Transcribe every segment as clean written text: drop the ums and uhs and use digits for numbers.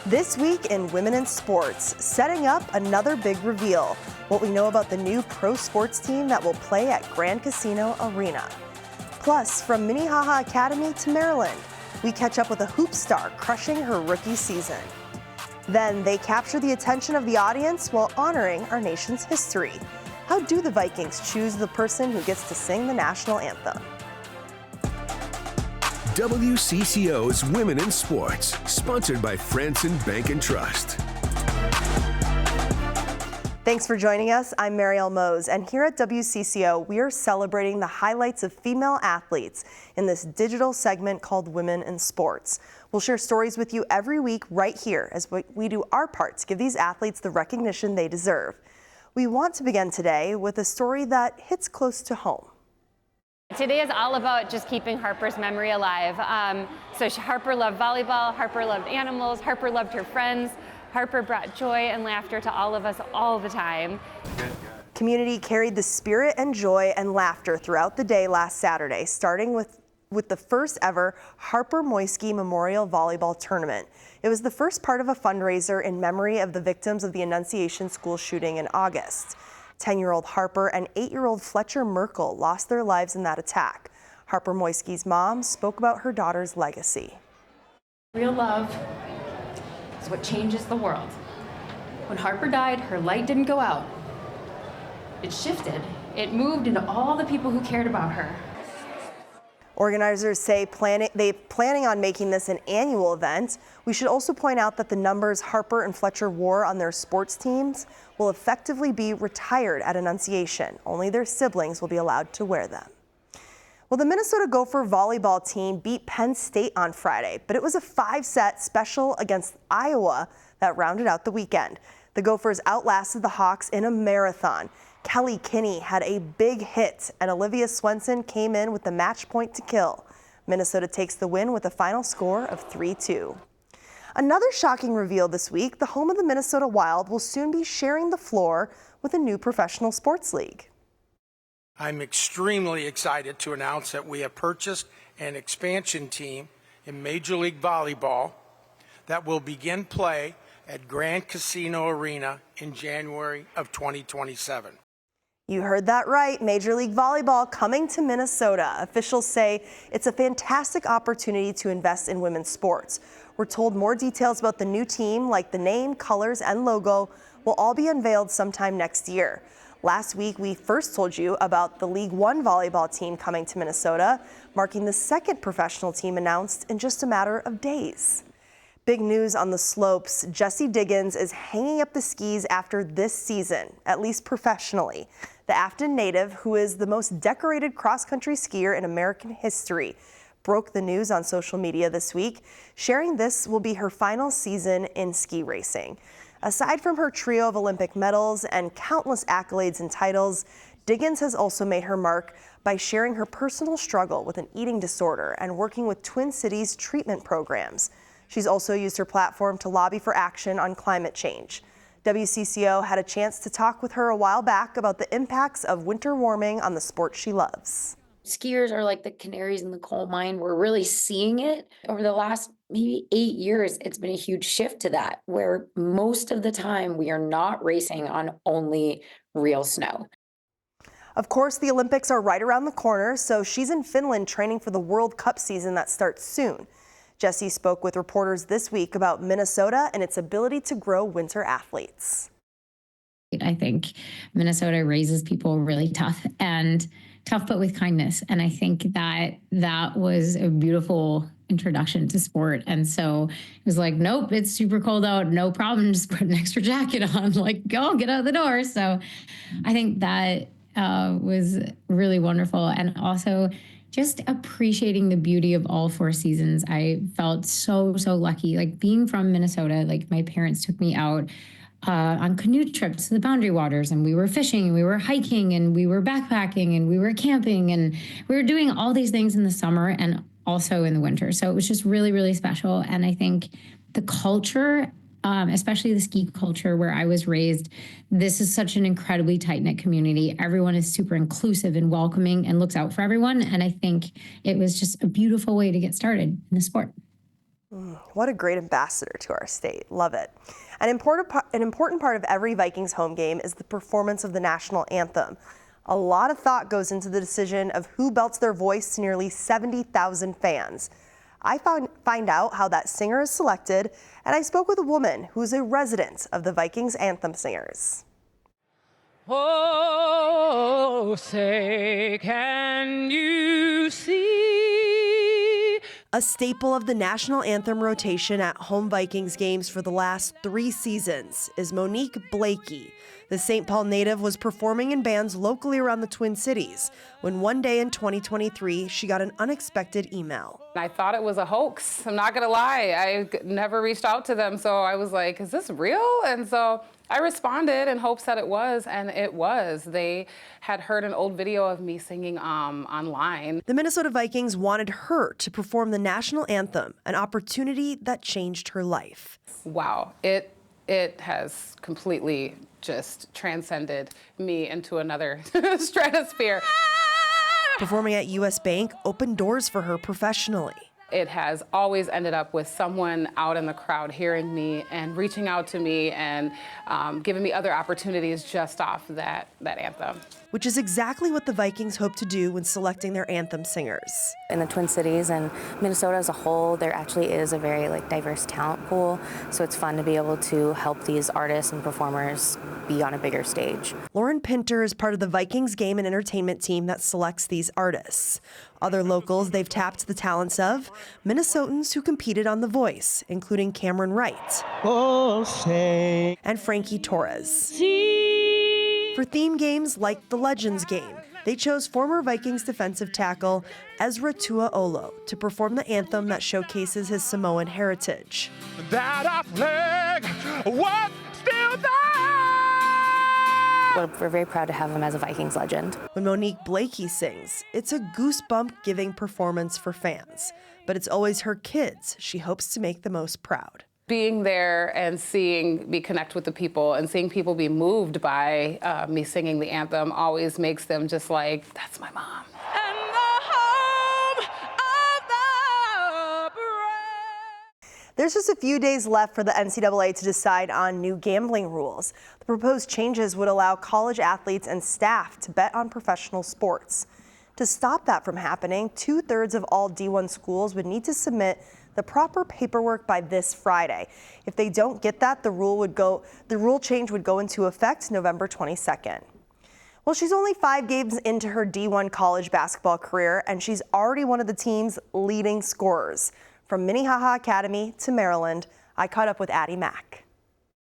This week in Women in Sports, setting up another big reveal. What we know about the new pro sports team that will play at Grand Casino Arena. Plus, from Minnehaha Academy to Maryland, we catch up with a hoop star crushing her rookie season. Then they capture the attention of the audience while honoring our nation's history. How do the Vikings choose the person who gets to sing the national anthem? WCCO's Women in Sports, sponsored by Franson Bank and Trust. Thanks for joining us. I'm Marielle Mohs, and here at WCCO, we are celebrating the highlights of female athletes in this digital segment called Women in Sports. We'll share stories with you every week right here as we do our part to give these athletes the recognition they deserve. We want to begin today with a story that hits close to home. Today is all about just keeping Harper's memory alive. Harper loved volleyball, Harper loved animals, Harper loved her friends. Harper brought joy and laughter to all of us all the time. Community carried the spirit and joy and laughter throughout the day last Saturday, starting with the first ever Harper Moyski Memorial Volleyball Tournament. It was the first part of a fundraiser in memory of the victims of the Annunciation school shooting in August. 10-year-old Harper and 8-year-old Fletcher Merkel lost their lives in that attack. Harper Moyski's mom spoke about her daughter's legacy. Real love is what changes the world. When Harper died, her light didn't go out. It shifted. It moved into all the people who cared about her. Organizers say they're planning on making this an annual event. We should also point out that the numbers Harper and Fletcher wore on their sports teams will effectively be retired at Annunciation. Only their siblings will be allowed to wear them. Well, the Minnesota Gopher volleyball team beat Penn State on Friday, but it was a 5-set special against Iowa that rounded out the weekend. The Gophers outlasted the Hawks in a marathon. Kelly Kinney had a big hit, and Olivia Swenson came in with the match point to kill. Minnesota takes the win with a final score of 3-2. Another shocking reveal this week, the home of the Minnesota Wild will soon be sharing the floor with a new professional sports league. I'm extremely excited to announce that we have purchased an expansion team in Major League Volleyball that will begin play at Grand Casino Arena in January of 2027. You heard that right. Major League Volleyball coming to Minnesota. Officials say it's a fantastic opportunity to invest in women's sports. We're told more details about the new team, like the name, colors, and logo, will all be unveiled sometime next year. Last week, we first told you about the League One volleyball team coming to Minnesota, marking the second professional team announced in just a matter of days. Big news on the slopes. Jessie Diggins is hanging up the skis after this season, at least professionally. The Afton native, who is the most decorated cross-country skier in American history, broke the news on social media this week, sharing this will be her final season in ski racing. Aside from her trio of Olympic medals and countless accolades and titles, Diggins has also made her mark by sharing her personal struggle with an eating disorder and working with Twin Cities treatment programs. She's also used her platform to lobby for action on climate change. WCCO had a chance to talk with her a while back about the impacts of winter warming on the sport she loves. Skiers are like the canaries in the coal mine. We're really seeing it over the last maybe 8 years. It's been a huge shift to that, where most of the time we are not racing on only real snow. Of course, the Olympics are right around the corner, so she's in Finland training for the World Cup season that starts soon. Jessie spoke with reporters this week about Minnesota and its ability to grow winter athletes. I think Minnesota raises people really tough but with kindness. And I think that was a beautiful introduction to sport. And so it was like, nope, it's super cold out. No problem. Just put an extra jacket on, like, go get out the door. So I think that was really wonderful. And also just appreciating the beauty of all 4 seasons. I felt so lucky, like being from Minnesota. Like my parents took me out on canoe trips to the Boundary Waters, and we were fishing, and we were hiking, and we were backpacking, and we were camping, and we were doing all these things in the summer and also in the winter. So it was just really special. And I think the culture, especially the ski culture where I was raised, this is such an incredibly tight-knit community. Everyone is super inclusive and welcoming and looks out for everyone. And I think it was just a beautiful way to get started in the sport. What a great ambassador to our state. Love it. An important part of every Vikings home game is the performance of the national anthem. A lot of thought goes into the decision of who belts their voice to nearly 70,000 fans. I find out how that singer is selected, and I spoke with a woman who's a resident of the Vikings anthem singers. Oh, say, can you see? A staple of the national anthem rotation at home Vikings games for the last 3 seasons is Monique Blakey. The St. Paul native was performing in bands locally around the Twin Cities when one day in 2023, she got an unexpected email. I thought it was a hoax. I'm not gonna lie. I never reached out to them, so I was like, is this real? And so I responded in hopes that it was, and it was. They had heard an old video of me singing online. The Minnesota Vikings wanted her to perform the national anthem, an opportunity that changed her life. Wow, it has completely just transcended me into another stratosphere. Performing at US Bank opened doors for her professionally. It has always ended up with someone out in the crowd hearing me and reaching out to me and giving me other opportunities just off that anthem. Which is exactly what the Vikings hope to do when selecting their anthem singers. In the Twin Cities and Minnesota as a whole, there actually is a very diverse talent pool. So it's fun to be able to help these artists and performers be on a bigger stage. Lauren Pinter is part of the Vikings game and entertainment team that selects these artists. Other locals they've tapped the talents of Minnesotans who competed on The Voice, including Cameron Wright and Frankie Torres. For theme games like the Legends game, they chose former Vikings defensive tackle Ezra Tuaolo to perform the anthem that showcases his Samoan heritage. That flag was still there. Well, we're very proud to have him as a Vikings legend. When Monique Blakey sings, it's a goosebump-giving performance for fans, but it's always her kids she hopes to make the most proud. Being there and seeing me connect with the people and seeing people be moved by me singing the anthem always makes them just like, that's my mom. And the home of the brave. There's just a few days left for the NCAA to decide on new gambling rules. The proposed changes would allow college athletes and staff to bet on professional sports. To stop that from happening, 2/3 of all D1 schools would need to submit the proper paperwork by this Friday. If they don't get that, the rule change would go into effect November 22nd. Well, she's only 5 games into her D1 college basketball career, and she's already one of the team's leading scorers. From Minnehaha Academy to Maryland, I caught up with Addi Mack.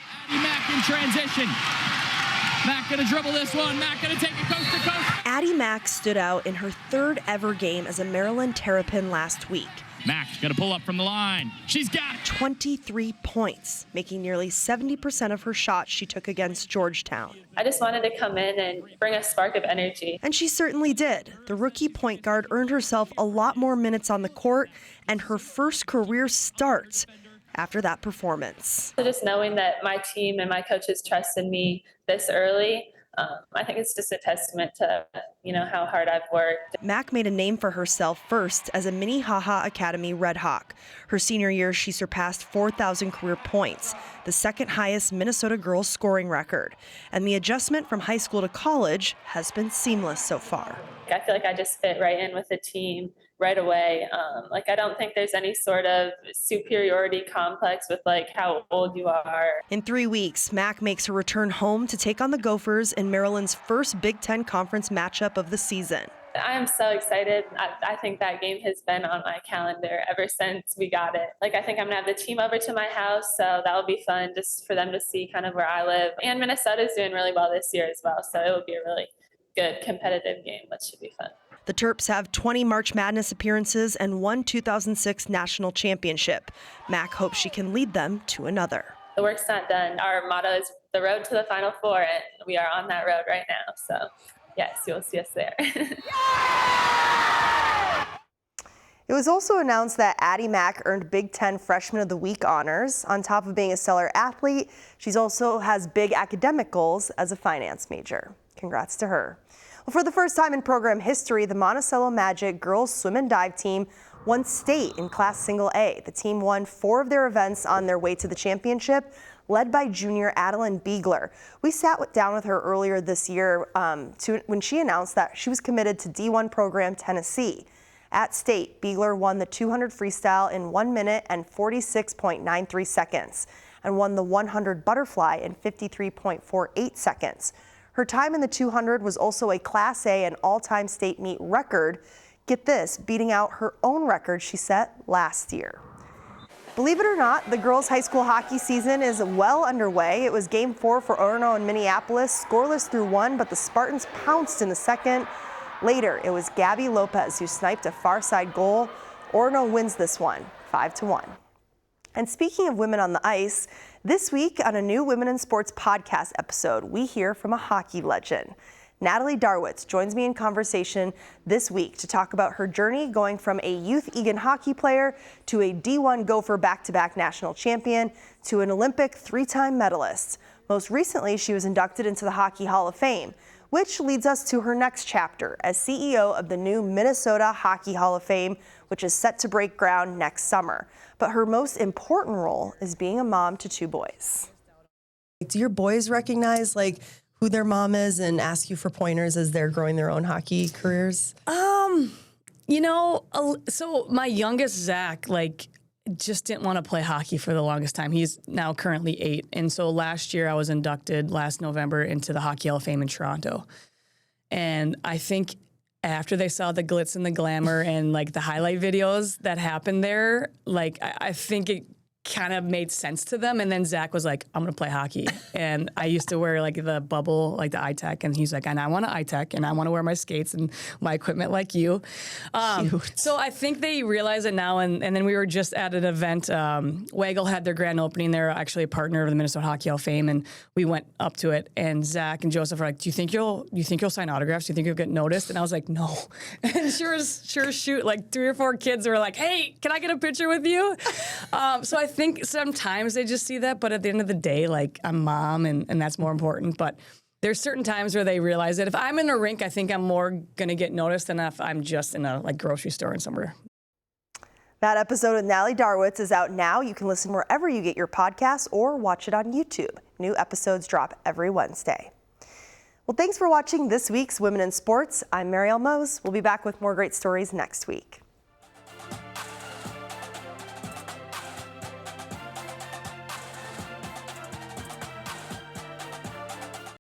Addi Mack in transition. Mack gonna dribble this one. Mack gonna take it coast to coast. Addi Mack stood out in her 3rd ever game as a Maryland Terrapin last week. Mack's gonna pull up from the line. She's got it. 23 points, making nearly 70% of her shots she took against Georgetown. I just wanted to come in and bring a spark of energy. And she certainly did. The rookie point guard earned herself a lot more minutes on the court and her first career start after that performance. So just knowing that my team and my coaches trusted me this early, I think it's just a testament to, how hard I've worked. Mack made a name for herself first as a Minnehaha Academy Red Hawk. Her senior year, she surpassed 4,000 career points, the 2nd highest Minnesota girls scoring record. And the adjustment from high school to college has been seamless so far. I feel like I just fit right in with the team right away. I don't think there's any sort of superiority complex with how old you are. In 3 weeks, Mack makes her return home to take on the Gophers in Maryland's first Big Ten Conference matchup of the season. I am so excited. I think that game has been on my calendar ever since we got it. I think I'm gonna have the team over to my house, so that'll be fun just for them to see kind of where I live. And Minnesota's doing really well this year as well, so it will be a really good competitive game, which should be fun. The Terps have 20 March Madness appearances and 1 2006 national championship. Mack hopes she can lead them to another. The work's not done. Our motto is the road to the Final Four, and we are on that road right now. So, yes, you'll see us there. It was also announced that Addi Mack earned Big Ten Freshman of the Week honors. On top of being a stellar athlete, she also has big academic goals as a finance major. Congrats to her. Well, for the first time in program history, the Monticello Magic girls swim and dive team won state in Class Single A. The team won 4 of their events on their way to the championship, led by junior Adeline Beegler. We sat down with her earlier this year when she announced that she was committed to D1 program Tennessee. At state, Beegler won the 200 freestyle in 1 minute and 46.93 seconds and won the 100 butterfly in 53.48 seconds. Her time in the 200 was also a Class A and all-time state meet record. Get this, beating out her own record she set last year. Believe it or not, the girls' high school hockey season is well underway. It was Game 4 for Orono in Minneapolis, scoreless through 1, but the Spartans pounced in the second. Later, it was Gabby Lopez who sniped a far side goal. Orono wins this one, 5-1. And speaking of women on the ice, this week on a new Women in Sports podcast episode, we hear from a hockey legend. Natalie Darwitz joins me in conversation this week to talk about her journey going from a youth Egan hockey player to a D1 Gopher back-to-back national champion to an Olympic 3-time medalist. Most recently, she was inducted into the Hockey Hall of Fame, which leads us to her next chapter as CEO of the new Minnesota Hockey Hall of Fame, which is set to break ground next summer. But her most important role is being a mom to 2 boys. Do your boys recognize who their mom is and ask you for pointers as they're growing their own hockey careers? So my youngest, Zach, just didn't want to play hockey for the longest time. He's now currently 8. And so last year I was inducted last November into the Hockey Hall of Fame in Toronto. And I think after they saw the glitz and the glamour and the highlight videos that happened there, I think it kind of made sense to them. And then Zach was like, I'm going to play hockey. And I used to wear the bubble, the iTech. And he's like, and I want an iTech and I want to wear my skates and my equipment like you. So I think they realize it now. And then we were just at an event. Waggle had their grand opening. They're actually a partner of the Minnesota Hockey Hall of Fame. And we went up to it. And Zach and Joseph were like, do you think you'll sign autographs? Do you think you'll get noticed? And I was like, no. And sure shoot, 3 or 4 kids were like, hey, can I get a picture with you? So I think sometimes they just see that, but at the end of the day, I'm mom and that's more important. But there's certain times where they realize that if I'm in a rink, I think I'm more going to get noticed than if I'm just in a grocery store and somewhere. That episode with Natalie Darwitz is out now. You can listen wherever you get your podcasts or watch it on YouTube. New episodes drop every Wednesday. Well, thanks for watching this week's Women in Sports. I'm Marielle Mohs. We'll be back with more great stories next week.